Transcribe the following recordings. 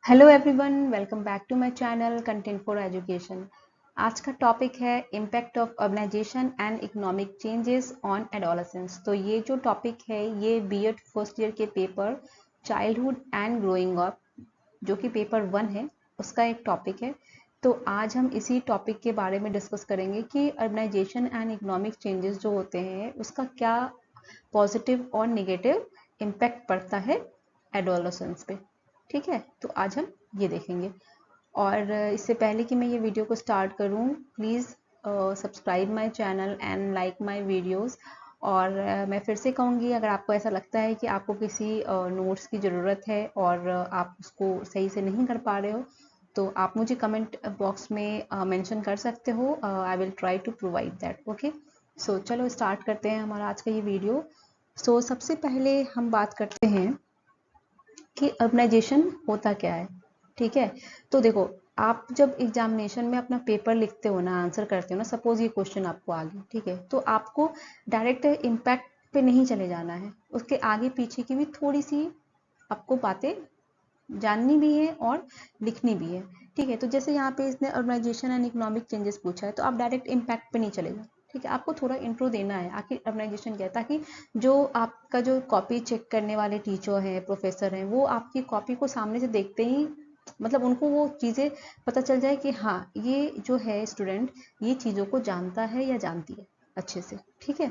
Hello everyone, welcome back to my channel content for education. आज का topic है impact of urbanisation and economic changes on adolescence. तो ये जो topic है ये बीएड फर्स्ट ईयर के paper childhood and growing up जो कि पेपर 1 है उसका एक टॉपिक है। तो आज हम इसी टॉपिक के बारे में डिस्कस करेंगे कि अर्बनाइजेशन एंड इकोनॉमिक चेंजेस जो होते हैं उसका क्या पॉजिटिव और नेगेटिव इम्पैक्ट पड़ता है एडोलेसेंस पे। ठीक है, तो आज हम ये देखेंगे। और इससे पहले कि मैं ये वीडियो को स्टार्ट करूं, please subscribe my channel and like my videos. और मैं फिर से कहूँगी, अगर आपको ऐसा लगता है कि आपको किसी नोट्स की ज़रूरत है और आप उसको सही से नहीं कर पा रहे हो तो आप मुझे कमेंट बॉक्स में मेंशन कर सकते हो। I will try to provide that. Okay, so चलो स्टार्ट करते हैं हमारा आज का ये वीडियो। सो सबसे पहले हम बात करते हैं कि अर्बनाइजेशन होता क्या है। ठीक है, तो देखो, आप जब एग्जामिनेशन में अपना पेपर लिखते हो ना, आंसर करते हो ना, सपोज ये क्वेश्चन आपको आ गया, ठीक है, तो आपको डायरेक्ट इम्पैक्ट पे नहीं चले जाना है, उसके आगे पीछे की भी थोड़ी सी आपको बातें जाननी भी है और लिखनी भी है। ठीक है, तो जैसे यहाँ पे इसने अर्बनाइजेशन एंड इकोनॉमिक चेंजेस पूछा है तो आप डायरेक्ट इम्पैक्ट पे नहीं चले जाओ। ठीक है, आपको थोड़ा इंट्रो देना है आखिर अर्बनाइजेशन क्या है, ताकि जो आपका जो कॉपी चेक करने वाले टीचर हैं, प्रोफेसर हैं, वो आपकी कॉपी को सामने से देखते ही मतलब उनको वो चीज़ें पता चल जाए कि हाँ, ये जो है स्टूडेंट ये चीज़ों को जानता है या जानती है अच्छे से। ठीक है,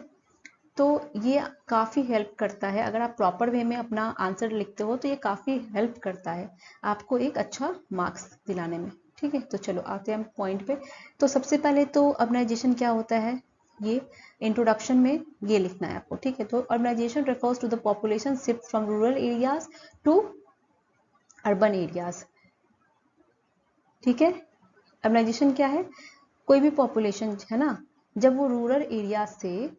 तो ये काफ़ी हेल्प करता है। अगर आप प्रॉपर वे में अपना आंसर लिखते हो तो ये काफ़ी हेल्प करता है आपको एक अच्छा मार्क्स दिलाने में। ठीक है, तो चलो आते हैं हम पॉइंट पे। तो सबसे पहले तो अर्बनाइजेशन क्या होता है, ये इंट्रोडक्शन में ये लिखना है आपको। ठीक है, तो urbanisation refers to the population shift from rural areas to urban areas. ठीक है, अर्बनाइजेशन क्या है, कोई भी पॉपुलेशन है ना, जब वो रूरल एरिया से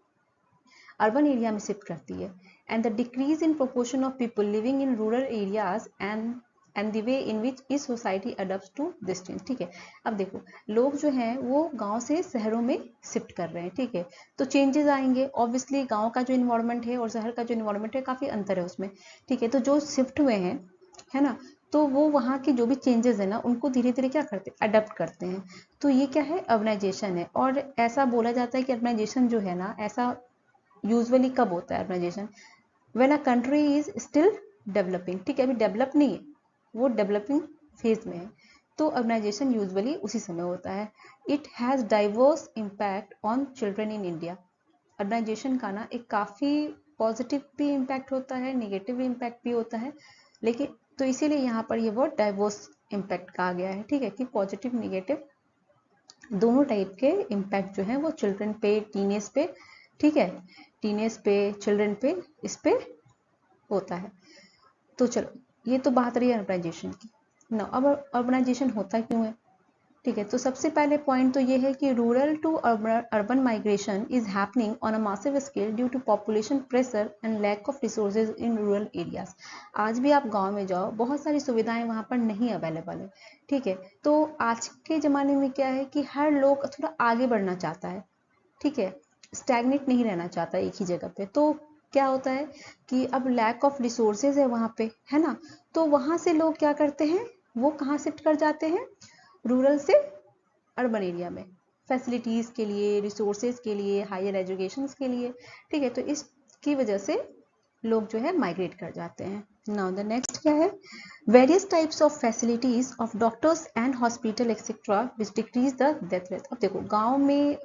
अर्बन एरिया में शिफ्ट करती है, and the decrease in proportion of people living in rural areas and the way in which this society adapts to this change. ठीक है, अब देखो, लोग जो हैं वो गांव से शहरों में शिफ्ट कर रहे हैं। ठीक है, तो चेंजेस आएंगे ऑब्वियसली, गांव का जो इन्वायरमेंट है और शहर का जो इन्वायरमेंट है काफ़ी अंतर है उसमें। ठीक है, तो जो शिफ्ट हुए हैं, है ना, तो वो वहाँ के जो भी चेंजेस है ना उनको धीरे धीरे क्या करते हैं, अडप्ट करते हैं। तो ये क्या है, अर्बनाइजेशन है। और ऐसा बोला जाता है कि अर्बनाइजेशन जो है ना, ऐसा यूजुअली कब होता है urbanisation, when a country is still developing. ठीक है, अभी डेवलप नहीं है, वो डेवलपिंग फेज में है, तो अर्बनाइजेशन यूजुअली उसी समय होता है। It has diverse impact on children in India. Urbanisation का ना एक काफ़ी पॉजिटिव भी इम्पैक्ट होता है, नेगेटिव इम्पैक्ट भी होता है, लेकिन तो इसीलिए यहाँ पर ये वर्ड डाइवर्स इम्पैक्ट कहा गया है। ठीक है, कि पॉजिटिव नेगेटिव दोनों टाइप के इम्पैक्ट जो है वो चिल्ड्रन पे, टीनेज पे, ठीक है, टीनेज पे, चिल्ड्रन पे, इस पे होता है। तो चलो, ये तो बात रही अर्बनाइजेशन की ना। अब अर्बनाइजेशन होता क्यों है, ठीक है, तो सबसे पहले पॉइंट तो ये है कि rural to urban migration is happening on a massive scale due to population pressure and lack of resources in rural areas. आज भी आप गांव में जाओ, बहुत सारी सुविधाएं वहां पर नहीं अवेलेबल है। ठीक है, तो आज के ज़माने में क्या है कि हर लोग थोड़ा आगे बढ़ना चाहता है। ठीक है, स्टैग्नेट नहीं रहना चाहता एक ही जगह पे। तो क्या होता है कि अब लैक ऑफ रिसोर्सेज है वहाँ पे, है ना, तो वहाँ से लोग क्या करते हैं, वो कहाँ शिफ्ट कर जाते हैं, रूरल से अर्बन एरिया में, फैसिलिटीज़ के लिए, रिसोर्सेज के लिए, हायर एजुकेशन के लिए। ठीक है, तो इसकी वजह से लोग जो है माइग्रेट कर जाते हैं। नाउ द नेक्स्ट क्या है, various types of facilities of doctors and hospital etcetera which decrease the death rate. अब देखो, गांव में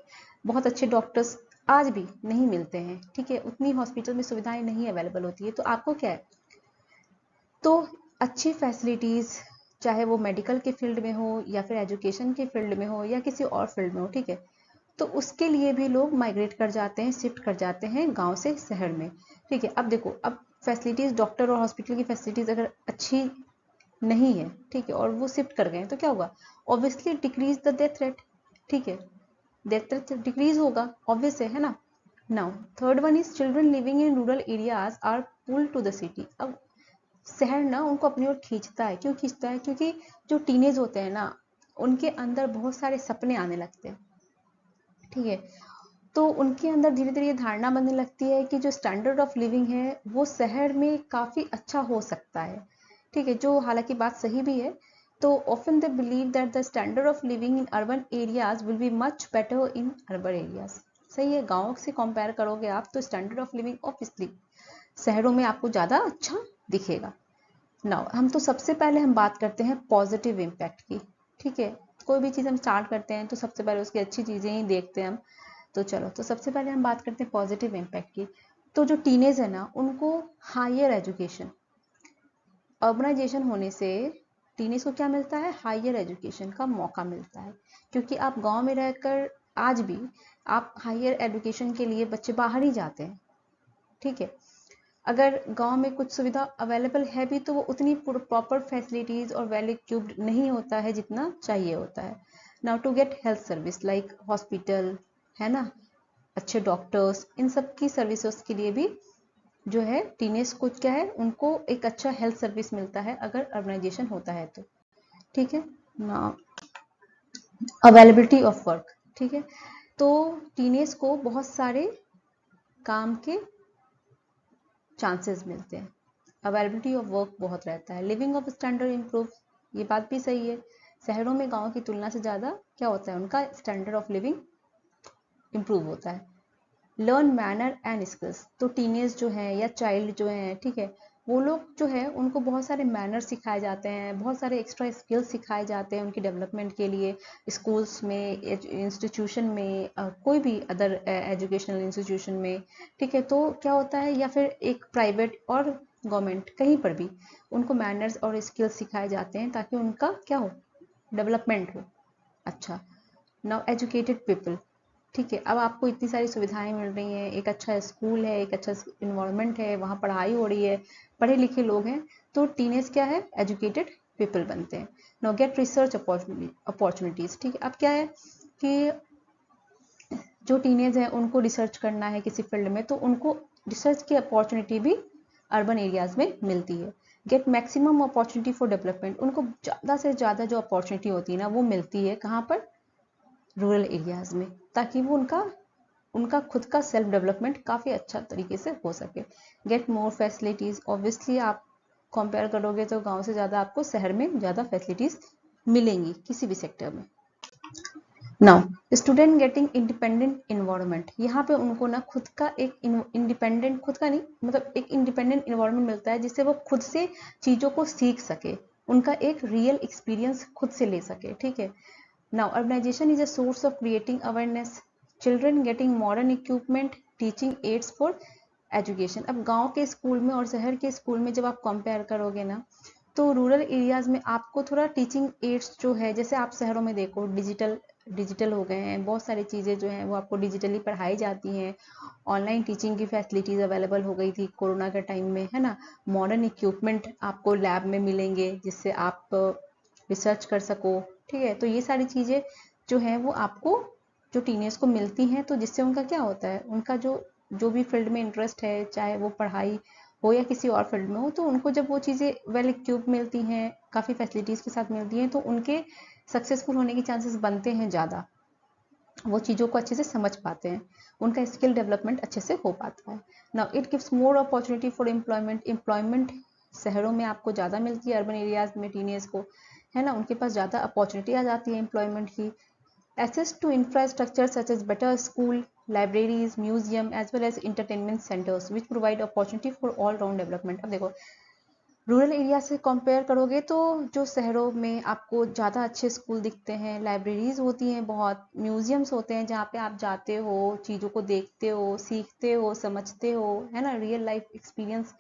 बहुत अच्छे डॉक्टर्स आज भी नहीं मिलते हैं। ठीक है, उतनी हॉस्पिटल में सुविधाएं नहीं अवेलेबल होती है, तो आपको क्या है, तो अच्छी फैसिलिटीज़, चाहे वो मेडिकल के फील्ड में हो या फिर एजुकेशन के फील्ड में हो या किसी और फील्ड में हो, ठीक है, तो उसके लिए भी लोग माइग्रेट कर जाते हैं, शिफ्ट कर जाते हैं गांव से शहर में। ठीक है, अब देखो, अब फैसिलिटीज़, डॉक्टर और हॉस्पिटल की फैसिलिटीज़ अगर अच्छी नहीं है, ठीक है, और वो शिफ्ट कर गए तो क्या होगा, obviously decrease the death rate. ठीक है, डेथ रेट डिक्रीज होगा, ऑब्वियस है ना। Now third one is children living in rural areas are pull to the city. अब शहर ना उनको अपनी ओर खींचता है, क्यों खींचता है, क्योंकि जो टीनेज होते हैं ना, उनके अंदर बहुत सारे सपने आने लगते हैं। ठीक है, तो उनके अंदर धीरे धीरे ये धारणा बनने लगती है कि जो स्टैंडर्ड ऑफ लिविंग है वो शहर में काफ़ी अच्छा हो सकता है। ठीक है, जो हालांकि बात सही भी है। तो often they believe that the standard of living in urban areas will be much better in urban areas. सही है, गाँव से कंपेयर करोगे आप तो स्टैंडर्ड ऑफ लिविंग ऑब्वियसली शहरों में आपको ज़्यादा अच्छा दिखेगा। नाउ हम तो सबसे पहले हम बात करते हैं पॉजिटिव इम्पैक्ट की। ठीक है, कोई भी चीज़ हम स्टार्ट करते हैं तो सबसे पहले उसकी अच्छी चीज़ें ही देखते हैं हम। तो चलो, तो सबसे पहले हम बात करते हैं पॉजिटिव इम्पैक्ट की। तो जो टीनेज है ना, उनको हायर एजुकेशन, अर्बनाइजेशन होने से टीनेज को क्या मिलता है, हायर एजुकेशन का मौका मिलता है। क्योंकि आप गांव में रहकर आज भी आप हायर एजुकेशन के लिए बच्चे बाहर ही जाते हैं। ठीक है, अगर गांव में कुछ सुविधा अवेलेबल है भी तो वो उतनी प्रॉपर फैसिलिटीज और वेल इक्विप्ड नहीं होता है जितना चाहिए होता है। Now to get health service like hospital, है ना, अच्छे डॉक्टर्स, इन सब की सर्विसेज के लिए भी जो है टीनेज को क्या है, उनको एक अच्छा हेल्थ सर्विस मिलता है अगर अर्बनाइजेशन होता है तो। ठीक है ना, अवेलेबिलिटी ऑफ वर्क। ठीक है, तो टीनेज को बहुत सारे काम के चांसेस मिलते हैं, अवेलेबिलिटी ऑफ वर्क बहुत रहता है, लिविंग ऑफ स्टैंडर्ड इम्प्रूव, ये बात भी सही है। शहरों में गांव की तुलना से ज़्यादा क्या होता है, उनका स्टैंडर्ड ऑफ लिविंग इम्प्रूव होता है। लर्न मैनर एंड स्किल्स, तो टीनेज जो है या चाइल्ड जो है, ठीक है, वो लोग जो है उनको बहुत सारे मैनर सिखाए जाते हैं, बहुत सारे एक्स्ट्रा स्किल्स सिखाए जाते हैं उनकी डेवलपमेंट के लिए, स्कूल्स में, इंस्टीट्यूशन में, कोई भी अदर एजुकेशनल इंस्टीट्यूशन में। ठीक है, तो क्या होता है, या फिर एक प्राइवेट और गवर्नमेंट कहीं पर भी उनको मैनर्स और स्किल्स सिखाए जाते हैं ताकि उनका क्या हो, डेवलपमेंट हो। अच्छा, नाउ एजुकेटेड पीपल, ठीक है, अब आपको इतनी सारी सुविधाएं मिल रही हैं, एक अच्छा स्कूल है, एक अच्छा इन्वायरमेंट है, वहाँ पढ़ाई हो रही है, पढ़े लिखे लोग हैं, तो टीनेज क्या है, एजुकेटेड पीपल बनते हैं। नाउ गेट रिसर्च अपॉर्चुनिटीज, ठीक है, अब क्या है कि जो टीनेज है उनको रिसर्च करना है किसी फील्ड में, तो उनको रिसर्च की अपॉर्चुनिटी भी अर्बन एरियाज में मिलती है। Get maximum opportunity for development, उनको ज़्यादा से ज़्यादा जो अपॉर्चुनिटी होती है ना वो मिलती है कहाँ पर, रूरल एरियाज में, ताकि वो उनका खुद का सेल्फ डेवलपमेंट काफ़ी अच्छा तरीके से हो सके। गेट मोर फैसिलिटीज़, ऑब्वियसली आप कंपेयर करोगे तो गांव से ज़्यादा आपको शहर में ज़्यादा फैसिलिटीज़ मिलेंगी किसी भी सेक्टर में। Now student getting independent environment, यहाँ पे उनको ना खुद का एक इंडिपेंडेंट, खुद का नहीं मतलब एक इंडिपेंडेंट इन्वायरमेंट मिलता है जिससे वो खुद से चीज़ों को सीख सके, उनका एक रियल एक्सपीरियंस खुद से ले सके। ठीक है, now urbanization is a source of creating awareness, children getting modern equipment, teaching aids for education। अब गांव के स्कूल में और शहर के स्कूल में जब आप कंपेयर करोगे ना, तो रूरल एरियाज में आपको थोड़ा टीचिंग एड्स जो है, जैसे आप शहरों में देखो डिजिटल हो गए हैं, बहुत सारी चीज़ें जो हैं वो आपको डिजिटली पढ़ाई जाती हैं, ऑनलाइन टीचिंग की फैसिलिटीज़ अवेलेबल हो गई थी कोरोना के टाइम में, है ना, मॉडर्न इक्विपमेंट आपको लैब में मिलेंगे जिससे आप रिसर्च कर सको। ठीक है, तो ये सारी चीज़ें जो हैं वो आपको जो टीनेज को मिलती हैं, तो जिससे उनका क्या होता है, उनका जो भी फील्ड में इंटरेस्ट है, चाहे वो पढ़ाई हो या किसी और फील्ड में हो, तो उनको जब वो चीज़ें वेल इक्विप मिलती हैं, काफ़ी फैसिलिटीज़ के साथ मिलती हैं, तो उनके सक्सेसफुल होने के चांसेस बनते हैं ज़्यादा, वो चीज़ों को अच्छे से समझ पाते हैं, उनका स्किल डेवलपमेंट अच्छे से हो पाता है। Now it gives more opportunity for employment शहरों में आपको ज़्यादा मिलती है, अर्बन एरियाज में टीनेज को, है ना, उनके पास ज़्यादा अपॉर्चुनिटी आ जाती है एम्प्लॉयमेंट की। Access to infrastructure such as better school, libraries, museum as well as entertainment centres which provide opportunity for all round development. अब देखो, रूरल एरिया से कंपेयर करोगे तो जो शहरों में आपको ज़्यादा अच्छे स्कूल दिखते हैं, लाइब्रेरीज होती हैं, बहुत म्यूजियम्स होते हैं जहाँ पे आप जाते हो, चीज़ों को देखते हो, सीखते हो, समझते हो, है ना, रियल लाइफ एक्सपीरियंस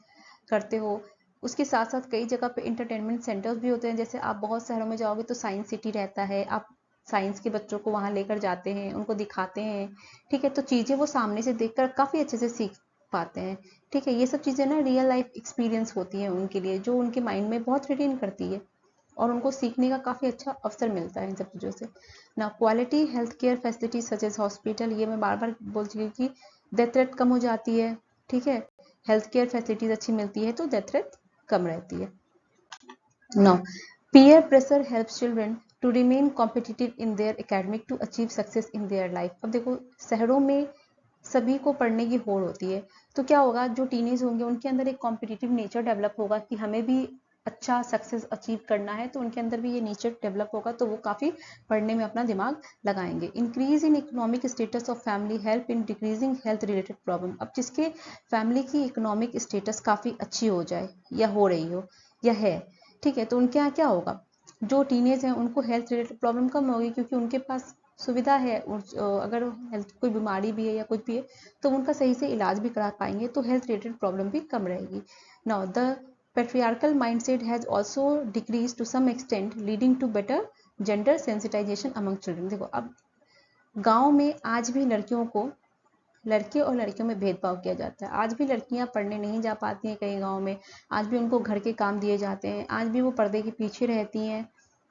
करते हो। उसके साथ साथ कई जगह पे इंटरटेनमेंट सेंटर्स भी होते हैं, जैसे आप बहुत शहरों में जाओगे तो साइंस सिटी रहता है, आप साइंस के बच्चों को वहाँ लेकर जाते हैं, उनको दिखाते हैं। ठीक है, तो चीज़ें वो सामने से देखकर काफ़ी अच्छे से सीख पाते हैं। ठीक है, ये सब चीज़ें ना रियल लाइफ एक्सपीरियंस होती हैं उनके लिए, जो उनके माइंड में बहुत रिटेन करती है और उनको सीखने का काफ़ी अच्छा अवसर मिलता है इन सब चीज़ों से। ना quality health care facility such as hospital, ये मैं बार बार बोल चुकी हूँ कि डेथ रेट कम हो जाती है। ठीक है, हेल्थ केयर फैसिलिटीज अच्छी मिलती है तो डेथ रेट कम रहती है। No peer pressure helps children to remain competitive in their academic to achieve success in their life. अब देखो, शहरों में सभी को पढ़ने की होड़ होती है, तो क्या होगा, जो टीनेज होंगे उनके अंदर एक कॉम्पिटिटिव नेचर डेवलप होगा कि हमें भी अच्छा सक्सेस अचीव करना है तो उनके अंदर भी ये नेचर डेवलप होगा, तो वो काफ़ी पढ़ने में अपना दिमाग लगाएंगे। Increase in economic status of family help in decreasing health related problem. अब जिसके फैमिली की इकोनॉमिक स्टेटस काफ़ी अच्छी हो जाए या हो रही हो या है, ठीक है, तो उनके यहाँ क्या होगा, जो टीनेज हैं उनको हेल्थ रिलेटेड प्रॉब्लम कम होगी, क्योंकि उनके पास सुविधा है। अगर हेल्थ कोई बीमारी भी है या कुछ भी है तो उनका सही से इलाज भी करा पाएंगे, तो हेल्थ रिलेटेड प्रॉब्लम भी कम रहेगी। Now the patriarchal mindset has also decreased to some extent, leading to better gender sensitization among children। देखो अब गांव में आज भी लड़कियों को, लड़के और लड़कियों में भेदभाव किया जाता है। आज भी लड़कियां पढ़ने नहीं जा पाती हैं कई गांव में, आज भी उनको घर के काम दिए जाते हैं, आज भी वो पर्दे के पीछे रहती हैं,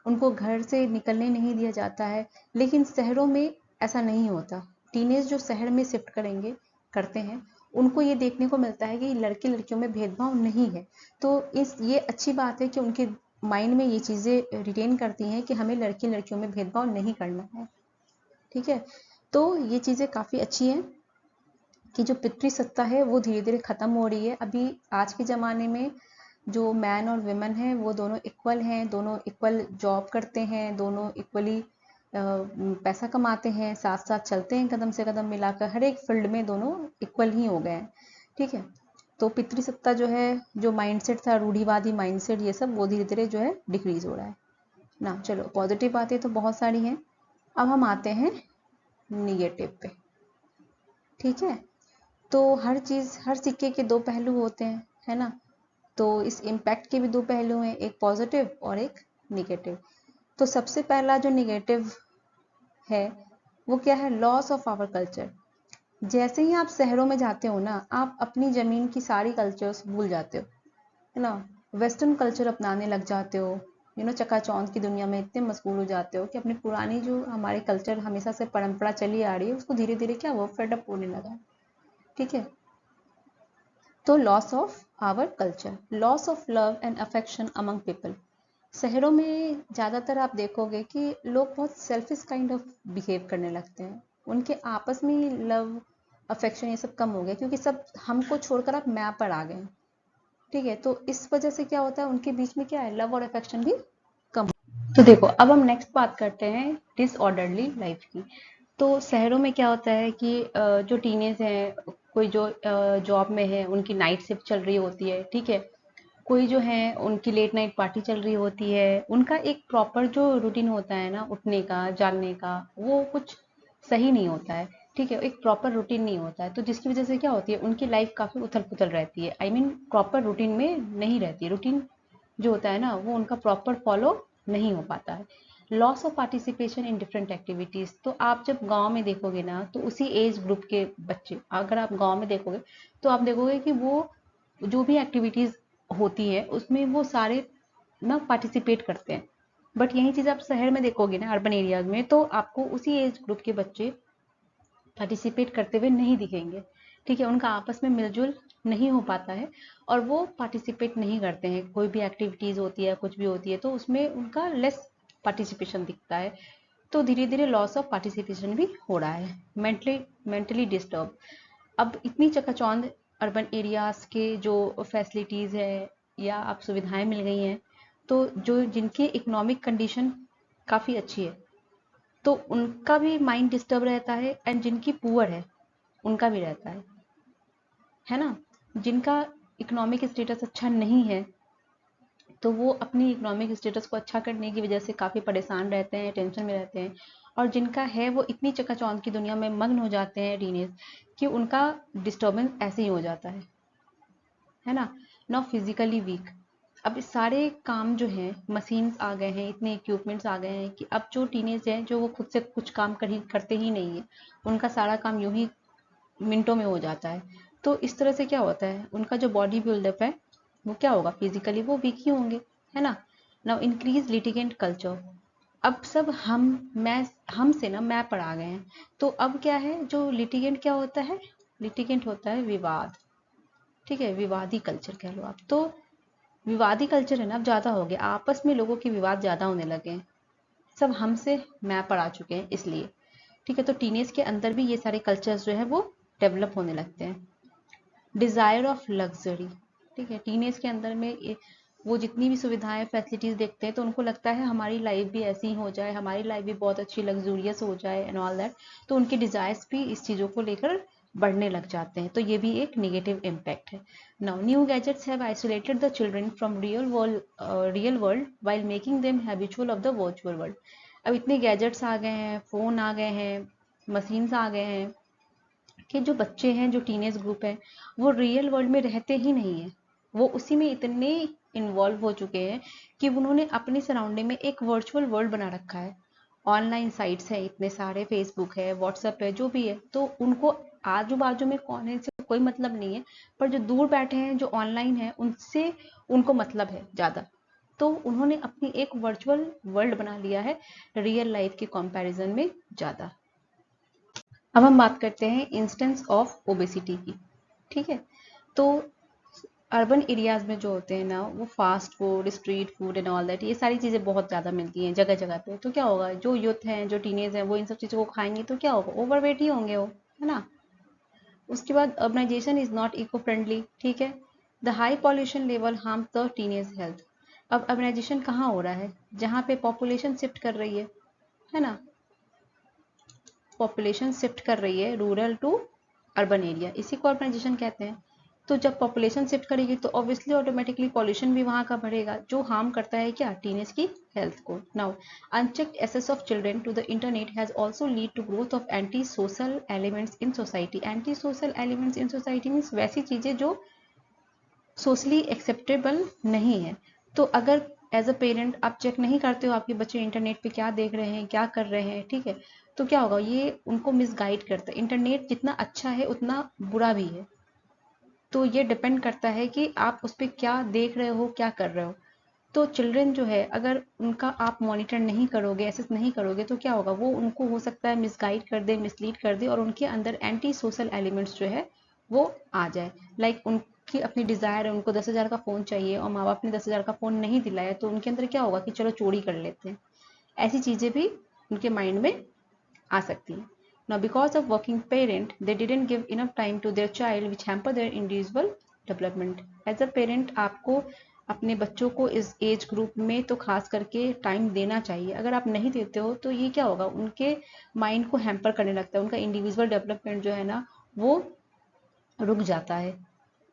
उनको घर से निकलने नहीं दिया जाता है। लेकिन शहरों में ऐसा नहीं होता। टीनेज जो शहर में शिफ्ट करेंगे करते हैं उनको ये देखने को मिलता है कि लड़के लड़कियों में भेदभाव नहीं है। तो ये अच्छी बात है कि उनके माइंड में ये चीज़ें रिटेन करती हैं कि हमें लड़के लड़कियों में भेदभाव नहीं करना है, ठीक है। तो ये चीज़ें काफ़ी अच्छी हैं कि जो पितृसत्ता है वो धीरे धीरे ख़त्म हो रही है। अभी आज के ज़माने में जो मैन और वुमेन हैं वो दोनों इक्वल हैं, दोनों इक्वल जॉब करते हैं, दोनों इक्वली पैसा कमाते हैं, साथ साथ चलते हैं कदम से कदम मिलाकर, हर एक फील्ड में दोनों इक्वल ही हो गए हैं, ठीक है। तो पितृसत्ता जो है, जो माइंडसेट था रूढ़िवादी माइंडसेट, ये सब वो धीरे धीरे जो है डिक्रीज हो रहा है ना। चलो पॉजिटिव बातें तो बहुत सारी हैं, अब हम आते हैं निगेटिव पे, ठीक है। तो हर चीज़, हर सिक्के के दो पहलू होते हैं, है ना। तो इस इम्पैक्ट के भी दो पहलू हैं, एक पॉजिटिव और एक निगेटिव। तो सबसे पहला जो निगेटिव है वो क्या है, लॉस ऑफ आवर कल्चर। जैसे ही आप शहरों में जाते हो ना, आप अपनी ज़मीन की सारी कल्चर्स भूल जाते हो, है ना। वेस्टर्न कल्चर अपनाने लग जाते हो, चकाचौंध की दुनिया में इतने मशगूल हो जाते हो कि अपनी पुरानी जो हमारे कल्चर हमेशा से परंपरा चली आ रही है उसको धीरे धीरे क्या वो फेडअप होने लगा, ठीक है। तो loss of our culture, loss of love and affection among people. शहरों में ज़्यादातर आप देखोगे कि लोग बहुत सेल्फिश काइंड ऑफ बिहेव करने लगते हैं, उनके आपस में ही लव अफेक्शन ये सब कम हो गया, क्योंकि सब हमको छोड़कर आप मैं पर आ गए, ठीक है। तो इस वजह से क्या होता है, उनके बीच में क्या है, लव और अफेक्शन भी कम। तो देखो अब हम नेक्स्ट बात करते हैं डिसऑर्डरली लाइफ की। तो शहरों में क्या होता है कि जो टीनेज हैं, कोई जो जॉब में है उनकी नाइट शिफ्ट चल रही होती है, ठीक है। कोई जो है उनकी लेट नाइट पार्टी चल रही होती है, उनका एक प्रॉपर जो रूटीन होता है ना उठने का जागने का, वो कुछ सही नहीं होता है, ठीक है। एक प्रॉपर रूटीन नहीं होता है, तो जिसकी वजह से क्या होती है, उनकी लाइफ काफ़ी उथल पुथल रहती है। आई मीन प्रॉपर रूटीन में नहीं रहती है, रूटीन जो होता है ना वो उनका प्रॉपर फॉलो नहीं हो पाता है। Loss of participation in different activities. तो आप जब गांव में देखोगे ना, तो उसी एज ग्रुप के बच्चे अगर आप गांव में देखोगे तो आप देखोगे कि वो जो भी एक्टिविटीज़ होती है उसमें वो सारे ना पार्टिसिपेट करते हैं। बट यही चीज़ आप शहर में देखोगे ना, अर्बन एरियाज में, तो आपको उसी एज ग्रुप के बच्चे पार्टिसिपेट करते हुए नहीं दिखेंगे, ठीक है। उनका आपस में मिलजुल नहीं हो पाता है और वो पार्टिसिपेट नहीं करते हैं। कोई भी एक्टिविटीज़ होती है, कुछ भी होती है, तो उसमें उनका लेस पार्टिसिपेशन दिखता है। तो धीरे धीरे लॉस ऑफ पार्टिसिपेशन भी हो रहा है। Mentally disturb. अब इतनी चकाचौंध अर्बन एरियाज के जो फैसिलिटीज़ है या आप सुविधाएं मिल गई हैं, तो जो जिनकी इकोनॉमिक कंडीशन काफ़ी अच्छी है तो उनका भी माइंड डिस्टर्ब रहता है, एंड जिनकी पुअर है उनका भी रहता है ना। जिनका इकोनॉमिक स्टेटस अच्छा नहीं है तो वो अपनी इकोनॉमिक स्टेटस को अच्छा करने की वजह से काफ़ी परेशान रहते हैं, टेंशन में रहते हैं। और जिनका है वो इतनी चकाचौंध की दुनिया में मग्न हो जाते हैं टीनेज कि उनका डिस्टर्बेंस ऐसे ही हो जाता है ना। नॉ फिजिकली वीक। अब इस सारे काम जो हैं, मशीन्स आ गए हैं, इतने इक्विपमेंट्स आ गए हैं कि अब जो टीनेज हैं जो वो खुद से कुछ काम करते ही नहीं है, उनका सारा काम यूं ही मिनटों में हो जाता है। तो इस तरह से क्या होता है, उनका जो बॉडी बिल्डअप है वो क्या होगा, फिजिकली वो वीक ही होंगे, है ना। Now increase litigant culture. अब सब मैं हमसे ना मैं पर आ गए हैं। तो अब क्या है, जो लिटिगेंट क्या होता है, लिटिगेंट होता है विवाद, ठीक है। विवादी कल्चर कह लो आप। तो विवादी कल्चर है ना अब ज़्यादा हो गया, आपस में लोगों के विवाद ज़्यादा होने लगे हैं, सब हमसे मैं पर आ चुके हैं इसलिए, ठीक है। तो टीनेज के अंदर भी ये सारे कल्चर्स जो है वो डेवलप होने लगते हैं। डिज़ायर ऑफ लग्जरी, ठीक है। टीनेज के अंदर में वो जितनी भी सुविधाएं फैसिलिटीज़ देखते हैं तो उनको लगता है हमारी लाइफ भी ऐसी ही हो जाए, हमारी लाइफ भी बहुत अच्छी लग्जूरियस हो जाए एंड ऑल दैट। तो उनके डिज़ायर्स भी इस चीज़ों को लेकर बढ़ने लग जाते हैं। तो ये भी एक नेगेटिव इम्पैक्ट है। Now new gadgets have isolated the children from real world while making them habitual of the virtual world. अब इतने गैजेट्स आ गए हैं, फ़ोन आ गए हैं, मशीन्स आ गए हैं कि जो बच्चे हैं, जो टीनेज ग्रुप है, वो रियल वर्ल्ड में रहते ही नहीं है। वो उसी में इतने इन्वॉल्व हो चुके हैं कि उन्होंने अपनी सराउंडिंग में एक वर्चुअल वर्ल्ड बना रखा है। ऑनलाइन साइट्स हैं इतने सारे, फेसबुक है, व्हाट्सएप है, जो भी है, तो उनको आजू बाजू में कौन है इससे कोई मतलब नहीं है, पर जो दूर बैठे हैं, जो ऑनलाइन है, उनसे उनको मतलब है ज़्यादा। तो उन्होंने अपनी एक वर्चुअल वर्ल्ड बना लिया है रियल लाइफ के कंपैरिजन में ज़्यादा। अब हम बात करते हैं इंस्टेंस ऑफ ओबेसिटी की। ठीक है, तो अर्बन एरियाज में जो होते हैं ना, वो fast food, street food and all that, ये सारी चीज़ें बहुत ज़्यादा मिलती हैं जगह जगह पे। तो क्या होगा, जो यूथ हैं, जो टीनेज हैं, वो इन सब चीज़ों को खाएंगे तो क्या होगा, ओवरवेट ही होंगे वो, है ना। उसके बाद urbanisation is not eco friendly. ठीक है, the high pollution level harm the teenage health. अब अर्बनाइजेशन कहाँ हो रहा है, जहाँ पे पॉपुलेशन शिफ्ट कर रही है ना, पॉपुलेशन शिफ्ट कर रही है रूरल टू अर्बन एरिया, इसी को अर्बनाइजेशन कहते हैं। तो जब पॉपुलेशन शिफ्ट करेगी तो ऑब्वियसली ऑटोमेटिकली पॉल्यूशन भी वहाँ का बढ़ेगा, जो हार्म करता है क्या, टीनेज की हेल्थ को। Now unchecked access of children to the internet has also lead to growth of anti social elements in society. Anti social elements in society means वैसी चीज़ें जो सोशली एक्सेप्टेबल नहीं है। तो अगर एज अ पेरेंट आप check नहीं करते हो आपके बच्चे इंटरनेट पे क्या देख रहे हैं, क्या कर रहे हैं, ठीक है, तो क्या होगा, ये उनको मिसगाइड करता है। इंटरनेट जितना अच्छा है उतना बुरा भी है। तो ये डिपेंड करता है कि आप उस पर क्या देख रहे हो, क्या कर रहे हो। तो चिल्ड्रन जो है, अगर उनका आप मॉनिटर नहीं करोगे, एसेस नहीं करोगे, तो क्या होगा, वो उनको हो सकता है मिसगाइड कर दे, मिसलीड कर दे, और उनके अंदर एंटी सोशल एलिमेंट्स जो है वो आ जाए। लाइक उनकी अपनी डिज़ायर है, उनको 10,000 का फ़ोन चाहिए और माँ बाप ने 10,000 का फ़ोन नहीं दिलाया, तो उनके अंदर क्या होगा कि चलो चोरी कर लेते हैं। ऐसी चीज़ें भी उनके माइंड में आ सकती हैं। Now, because of working parent, they didn't give enough time to their child, which hamper their individual development. As a parent, आपको अपने बच्चों को इस एज ग्रुप में तो खास करके टाइम देना चाहिए। अगर आप नहीं देते हो तो ये क्या होगा, उनके माइंड को हैम्पर करने लगता है, उनका इंडिविजुअल डेवलपमेंट जो है ना, वो रुक जाता है,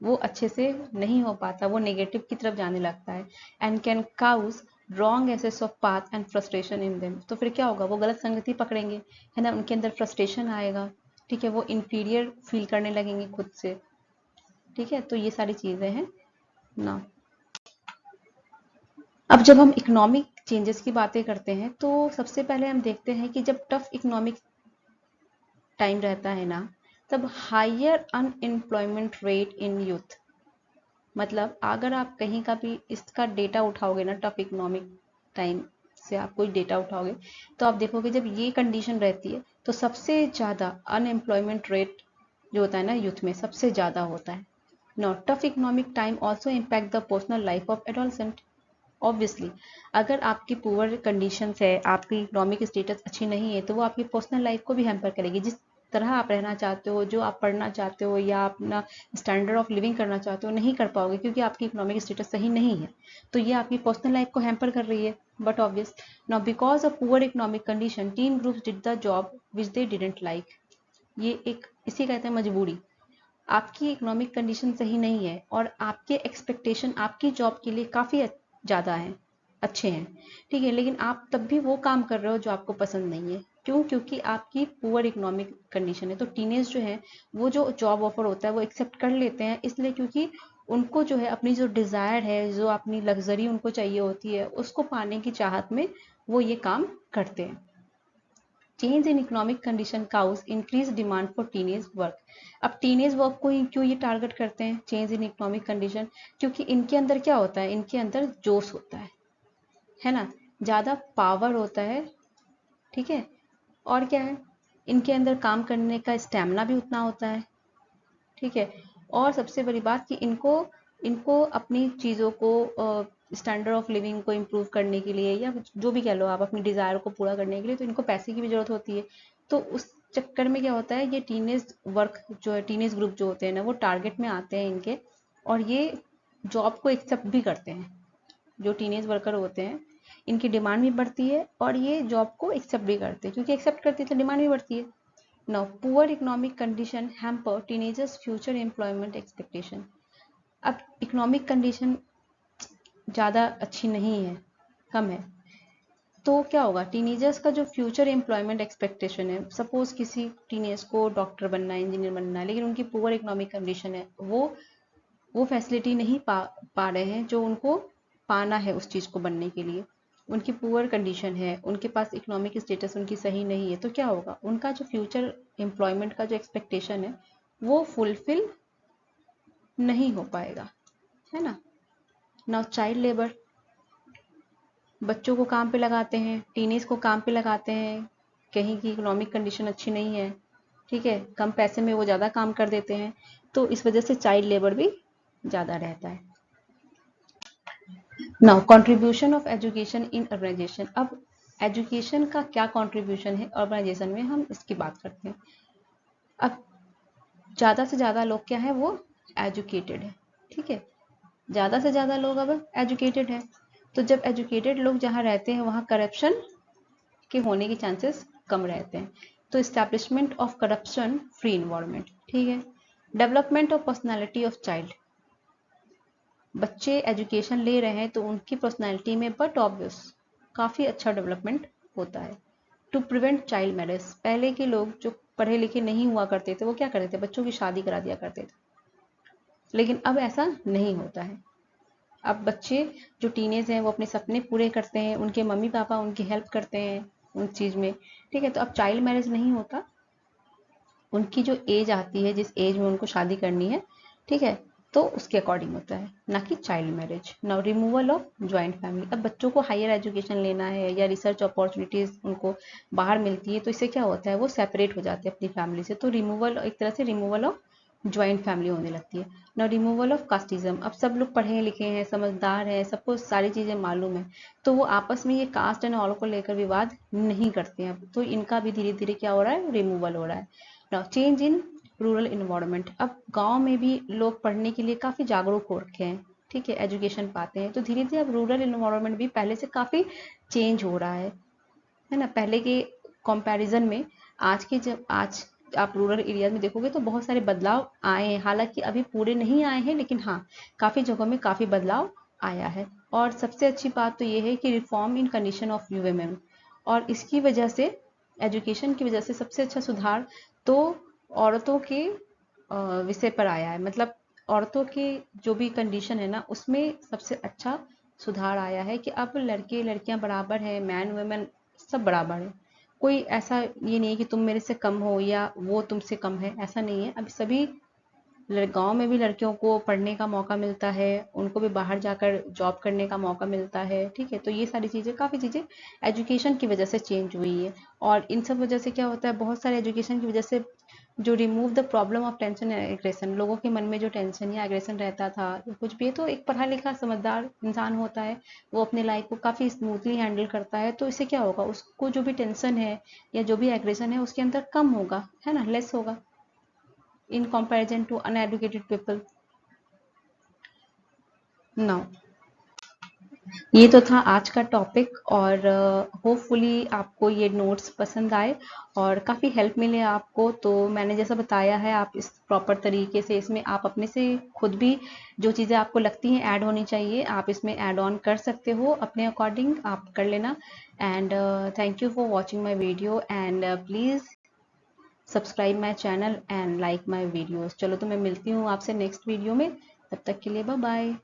वो अच्छे से नहीं हो पाता, वो नेगेटिव की तरफ जाने लगता है। And can cause wrong access of path and frustration in them. तो फिर क्या होगा, वो गलत संगति पकड़ेंगे, है ना, उनके अंदर फ्रस्ट्रेशन आएगा। ठीक है, वो इन्फीरियर फील करने लगेंगे खुद से। ठीक है, तो ये सारी चीज़ें हैं ना। अब जब हम इकोनॉमिक चेंजेस की बातें करते हैं तो सबसे पहले हम देखते हैं कि जब टफ इकोनॉमिक टाइम रहता है ना, तब higher unemployment rate in youth. मतलब अगर आप कहीं का भी इसका डेटा उठाओगे ना, टफ इकोनॉमिक टाइम से आप कोई डेटा उठाओगे, तो आप देखोगे जब ये कंडीशन रहती है तो सबसे ज़्यादा अनएम्प्लॉयमेंट रेट जो होता है ना यूथ में, सबसे ज़्यादा होता है। No, tough economic time also impact the personal life of adolescent. Obviously अगर आपकी पुअर कंडीशंस है, आपकी इकोनॉमिक स्टेटस अच्छी नहीं है, तो वो आपकी पर्सनल लाइफ को भी हैम्पर करेगी। जिस तरह आप रहना चाहते हो, जो आप पढ़ना चाहते हो या अपना स्टैंडर्ड ऑफ लिविंग करना चाहते हो, नहीं कर पाओगे क्योंकि आपकी इकोनॉमिक स्टेटस सही नहीं है। तो ये आपकी पर्सनल लाइफ को हैम्पर कर रही है। But obvious now because of poor economic condition, tin groups did the job which they didn't like. ये एक इसी कहते हैं मजबूरी। आपकी इकोनॉमिक कंडीशन सही नहीं है और आपके एक्सपेक्टेशन आपकी जॉब के लिए काफ़ी ज़्यादा हैं, अच्छे हैं, ठीक है, लेकिन आप तब भी वो काम कर रहे हो जो आपको पसंद नहीं है। क्यों? क्योंकि आपकी पुअर इकोनॉमिक कंडीशन है। तो टीनेज जो है, वो जो जॉब ऑफर होता है वो एक्सेप्ट कर लेते हैं, इसलिए क्योंकि उनको जो है अपनी जो डिज़ायर है, जो अपनी लग्जरी उनको चाहिए होती है, उसको पाने की चाहत में वो ये काम करते हैं। Change in economic condition cause increase demand for teenage work. अब टीनेज वर्क को ही क्यों ये टारगेट करते हैं, चेंज इन इकोनॉमिक कंडीशन? क्योंकि इनके अंदर क्या होता है, इनके अंदर जोश होता है ना, ज़्यादा पावर होता है। ठीक है, और क्या है, इनके अंदर काम करने का स्टैमिना भी उतना होता है। ठीक है, और सबसे बड़ी बात कि इनको इनको अपनी चीज़ों को, स्टैंडर्ड ऑफ लिविंग को इम्प्रूव करने के लिए, या जो भी कह लो आप, अपनी डिज़ायर को पूरा करने के लिए, तो इनको पैसे की भी ज़रूरत होती है। तो उस चक्कर में क्या होता है, ये टीनेज वर्क जो है, टीनेज ग्रुप जो होते हैं ना, वो टारगेट में आते हैं इनके, और ये जॉब को एक्सेप्ट भी करते हैं। जो टीनेज वर्कर होते हैं इनकी डिमांड भी बढ़ती है और ये जॉब को एक्सेप्ट भी करते हैं, क्योंकि एक्सेप्ट करते हैं तो डिमांड भी बढ़ती है। Now poor economic condition hamper teenagers future employment expectation. अब इकोनॉमिक कंडीशन ज़्यादा अच्छी नहीं है, कम है, तो क्या होगा, टीनेजर्स का जो फ्यूचर एम्प्लॉयमेंट एक्सपेक्टेशन है, सपोज किसी टीनेज को डॉक्टर बनना है, इंजीनियर बनना है, लेकिन उनकी पुअर इकोनॉमिक कंडीशन है, वो फैसिलिटी नहीं पा रहे हैं जो उनको पाना है उस चीज़ को बनने के लिए, उनकी पुअर कंडीशन है, उनके पास इकोनॉमिक स्टेटस उनकी सही नहीं है, तो क्या होगा, उनका जो फ्यूचर एम्प्लॉयमेंट का जो एक्सपेक्टेशन है वो फुलफिल नहीं हो पाएगा, है ना। नाउ चाइल्ड लेबर, बच्चों को काम पे लगाते हैं, टीनेज को काम पे लगाते हैं, कहीं की इकोनॉमिक कंडीशन अच्छी नहीं है, ठीक है, कम पैसे में वो ज़्यादा काम कर देते हैं, तो इस वजह से चाइल्ड लेबर भी ज़्यादा रहता है। Now contribution of education in urbanisation. अब एजुकेशन का क्या कंट्रीब्यूशन है अर्बनाइजेशन में, हम इसकी बात करते हैं। अब ज़्यादा से ज़्यादा लोग क्या है, वो एजुकेटेड है, ठीक है, ज़्यादा से ज़्यादा लोग अब एजुकेटेड हैं, तो जब एजुकेटेड लोग जहाँ रहते हैं वहाँ करप्शन के होने के चांसेस कम रहते हैं, तो establishment of corruption free environment, ठीक है। Development of personality of child, बच्चे एजुकेशन ले रहे हैं तो उनकी पर्सनालिटी में बट ऑब्वियस काफ़ी अच्छा डेवलपमेंट होता है। टू प्रिवेंट चाइल्ड मैरिज, पहले के लोग जो पढ़े लिखे नहीं हुआ करते थे वो क्या करते थे, बच्चों की शादी करा दिया करते थे, लेकिन अब ऐसा नहीं होता है। अब बच्चे जो टीनेज हैं वो अपने सपने पूरे करते हैं, उनके मम्मी पापा उनकी हेल्प करते हैं उन चीज़ में, ठीक है, तो अब चाइल्ड मैरिज नहीं होता, उनकी जो एज आती है, जिस एज में उनको शादी करनी है, ठीक है, तो उसके अकॉर्डिंग होता है, ना कि child marriage. Now removal of joint family, अब बच्चों को हायर एजुकेशन लेना है या रिसर्च अपॉर्चुनिटीज़ उनको बाहर मिलती है, तो इससे क्या होता है, वो सेपरेट हो जाते हैं अपनी फैमिली से, तो रिमूवल, एक तरह से रिमूवल ऑफ ज्वाइंट फैमिली होने लगती है। ना रिमूवल ऑफ कास्टिज्म, अब सब लोग पढ़े लिखे हैं, समझदार हैं, सबको सारी चीज़ें मालूम है, तो वो आपस में ये कास्ट एंड ऑल को लेकर विवाद नहीं करते हैं, तो इनका भी धीरे धीरे क्या हो रहा है, रिमूवल हो रहा है। Now change in rural environment, अब गांव में भी लोग पढ़ने के लिए काफ़ी जागरूक हो रखे हैं, ठीक है, एजुकेशन पाते हैं, तो धीरे धीरे अब रूरल इन्वायरमेंट भी पहले से काफ़ी चेंज हो रहा है ना। पहले के कंपैरिजन में आज आप रूरल एरियाज में देखोगे तो बहुत सारे बदलाव आए हैं, हालांकि अभी पूरे नहीं आए हैं, लेकिन हाँ काफ़ी जगहों में काफ़ी बदलाव आया है। और सबसे अच्छी बात तो ये है कि रिफॉर्म इन कंडीशन ऑफ यूएमएम, और इसकी वजह से, एजुकेशन की वजह से सबसे अच्छा सुधार तो औरतों के विषय पर आया है, मतलब औरतों की जो भी कंडीशन है ना उसमें सबसे अच्छा सुधार आया है कि अब लड़के लड़कियां बराबर हैं, मैन वुमेन सब बराबर है, कोई ऐसा ये नहीं है कि तुम मेरे से कम हो या वो तुमसे कम है, ऐसा नहीं है। अब सभी गांव में भी लड़कियों को पढ़ने का मौका मिलता है, उनको भी बाहर जाकर जॉब करने का मौका मिलता है, ठीक है, तो ये सारी चीज़ें, काफ़ी चीज़ें एजुकेशन की वजह से चेंज हुई है। और इन सब वजह से क्या होता है, बहुत सारे एजुकेशन की वजह से जो remove the problem of tension and aggression, लोगों के मन में जो टेंशन या एग्रेशन रहता था या कुछ भी है, तो एक पढ़ा लिखा समझदार इंसान होता है, वो अपने लाइफ को काफ़ी स्मूथली हैंडल करता है, तो इससे क्या होगा, उसको जो भी टेंशन है या जो भी एग्रेशन है उसके अंदर कम होगा, है ना, लेस होगा in comparison to uneducated people. Now ये तो था आज का टॉपिक, और होपफुली आपको ये नोट्स पसंद आए और काफ़ी हेल्प मिले आपको। तो मैंने जैसा बताया है, आप इस प्रॉपर तरीके से इसमें आप अपने से खुद भी जो चीज़ें आपको लगती हैं ऐड होनी चाहिए, आप इसमें ऐड ऑन कर सकते हो, अपने अकॉर्डिंग आप कर लेना। And thank you for watching my video, and please subscribe my channel and like my videos. चलो तो मैं मिलती हूँ आपसे नेक्स्ट वीडियो में, तब तक के लिए बाय बाय।